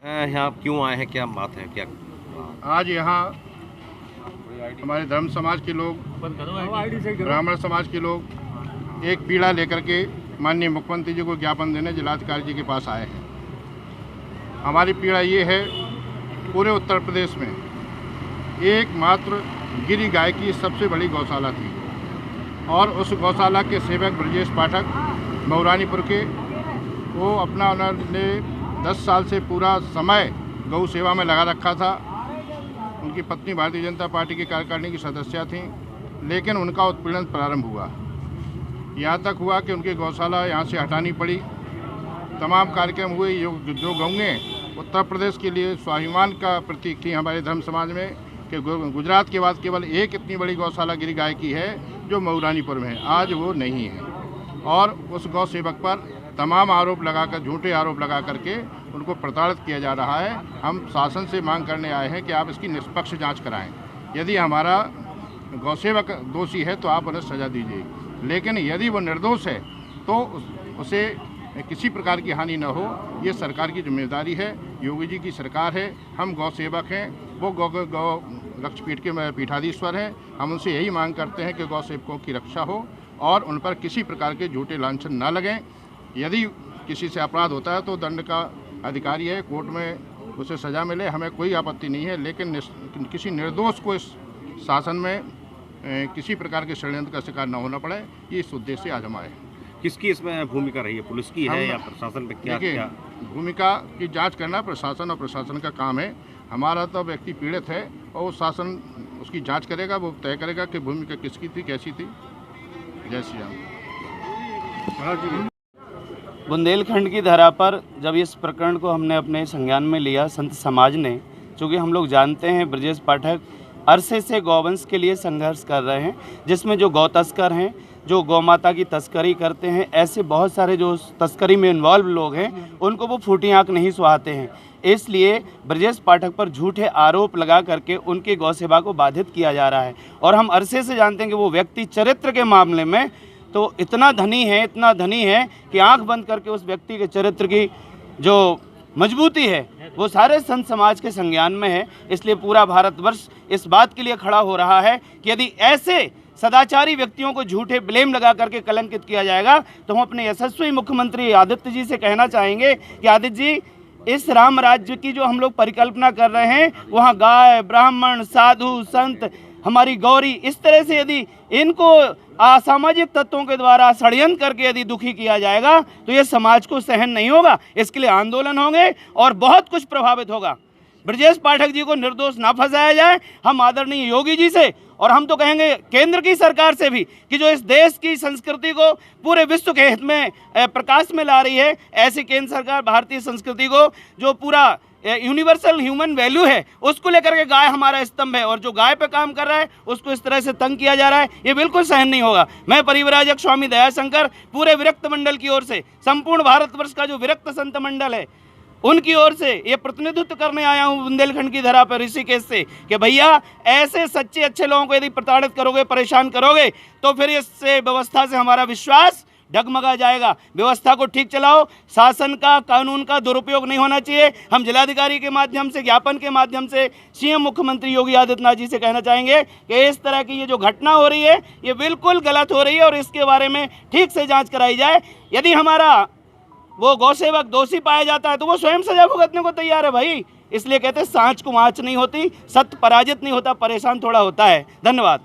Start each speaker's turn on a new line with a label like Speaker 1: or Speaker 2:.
Speaker 1: यहाँ क्यों आए हैं, क्या बात है, क्या?
Speaker 2: आज यहाँ हमारे धर्म समाज के लोग, ब्राह्मण समाज के लोग एक पीड़ा लेकर के माननीय मुख्यमंत्री जी को ज्ञापन देने जिलाधिकारी जी के पास आए हैं। हमारी पीड़ा ये है, पूरे उत्तर प्रदेश में एकमात्र गिरी गाय की सबसे बड़ी गौशाला थी और उस गौशाला के सेवक ब्रजेश पाठक मऊरानीपुर के, वो अपना उन्होंने 10 साल से पूरा समय गौ सेवा में लगा रखा था। उनकी पत्नी भारतीय जनता पार्टी की कार्यकारिणी की सदस्य थीं, लेकिन उनका उत्पीड़न प्रारंभ हुआ। यहाँ तक हुआ कि उनकी गौशाला यहाँ से हटानी पड़ी। तमाम कार्यक्रम हुए। जो गौएँ उत्तर प्रदेश के लिए स्वाभिमान का प्रतीक थी हमारे धर्म समाज में, कि गुजरात के बाद केवल एक इतनी बड़ी गौशाला गिरी गाय की है जो मऊरानीपुर में है, आज वो नहीं है। और उस गौ सेवक पर तमाम आरोप लगाकर, झूठे आरोप लगा करके उनको प्रताड़ित किया जा रहा है। हम शासन से मांग करने आए हैं कि आप इसकी निष्पक्ष जांच कराएं। यदि हमारा गौसेवक दोषी है तो आप उन्हें सज़ा दीजिए, लेकिन यदि वो निर्दोष है तो उसे किसी प्रकार की हानि न हो, ये सरकार की जिम्मेदारी है। योगी जी की सरकार है, हम गौसेवक हैं, वो गौ रक्षपीठ के पीठाधीश्वर हैं। हम उनसे यही मांग करते हैं कि गौसेवकों की रक्षा हो और उन पर किसी प्रकार के झूठे लांछन न लगें। यदि किसी से अपराध होता है तो दंड का अधिकारी है, कोर्ट में उसे सज़ा मिले, हमें कोई आपत्ति नहीं है, लेकिन किसी निर्दोष को इस शासन में किसी प्रकार के षड्यंत्र का शिकार न होना पड़े, ये इस उद्देश्य से आज हम आए।
Speaker 1: किसकी इसमें भूमिका रही है, पुलिस की है या प्रशासन पे? क्या
Speaker 2: भूमिका की जांच करना प्रशासन और प्रशासन का काम है। हमारा तो व्यक्ति पीड़ित है और शासन उसकी जांच करेगा, वो तय करेगा कि भूमिका किसकी थी, कैसी थी। जय श्री राम।
Speaker 3: बुंदेलखंड की धरा पर जब इस प्रकरण को हमने अपने संज्ञान में लिया, संत समाज ने, चूँकि हम लोग जानते हैं ब्रजेश पाठक अरसे से गौवंश के लिए संघर्ष कर रहे हैं, जिसमें जो गौ तस्कर हैं, जो गौ माता की तस्करी करते हैं, ऐसे बहुत सारे जो तस्करी में इन्वॉल्व लोग हैं, उनको वो फूटी आँख नहीं सुहाते हैं। इसलिए ब्रजेश पाठक पर झूठे आरोप लगा करके उनकी गौ सेवा को बाधित किया जा रहा है। और हम अरसे से जानते हैं कि वो व्यक्ति चरित्र के मामले में तो इतना धनी है कि आंख बंद करके उस व्यक्ति के चरित्र की जो मजबूती है वो सारे संत समाज के संज्ञान में है। इसलिए पूरा भारतवर्ष इस बात के लिए खड़ा हो रहा है कि यदि ऐसे सदाचारी व्यक्तियों को झूठे ब्लेम लगा करके कलंकित किया जाएगा तो हम अपने यशस्वी मुख्यमंत्री आदित्य जी से कहना चाहेंगे कि आदित्य जी, इस राम राज्य की जो हम लोग परिकल्पना कर रहे हैं, वहाँ गाय, ब्राह्मण, साधु, संत, हमारी गौरी, इस तरह से यदि इनको असामाजिक तत्वों के द्वारा षड्यंत्र करके यदि दुखी किया जाएगा तो ये समाज को सहन नहीं होगा। इसके लिए आंदोलन होंगे और बहुत कुछ प्रभावित होगा। ब्रजेश पाठक जी को निर्दोष ना फंसाया जाए। हम आदरणीय योगी जी से और हम तो कहेंगे केंद्र की सरकार से भी कि जो इस देश की संस्कृति को पूरे विश्व के हित में प्रकाश में ला रही है, ऐसी केंद्र सरकार भारतीय संस्कृति को जो पूरा यूनिवर्सल ह्यूमन वैल्यू है उसको लेकर के गाय हमारा स्तंभ है और जो गाय पे काम कर रहा है उसको इस तरह से तंग किया जा रहा है, ये बिल्कुल सहन नहीं होगा। मैं परिव्राजक स्वामी दयाशंकर पूरे विरक्त मंडल की ओर से, संपूर्ण भारतवर्ष का जो विरक्त संत मंडल है उनकी ओर से ये प्रतिनिधित्व करने आया हूँ बुंदेलखंड की धरा पर ऋषिकेश से कि भैया, ऐसे सच्चे अच्छे लोगों को यदि प्रताड़ित करोगे, परेशान करोगे तो फिर इससे व्यवस्था से हमारा विश्वास डगमगा जाएगा। व्यवस्था को ठीक चलाओ, शासन का, कानून का दुरुपयोग नहीं होना चाहिए। हम जिलाधिकारी के माध्यम से, ज्ञापन के माध्यम से सीएम मुख्यमंत्री योगी आदित्यनाथ जी से कहना चाहेंगे कि इस तरह की ये जो घटना हो रही है ये बिल्कुल गलत हो रही है और इसके बारे में ठीक से जांच कराई जाए। यदि हमारा वो गौसेवक दोषी पाया जाता है तो वो स्वयं सजा भुगतने को तैयार है भाई। इसलिए कहते हैं सांच को आँच नहीं होती, सत्य पराजित नहीं होता, परेशान थोड़ा होता है। धन्यवाद।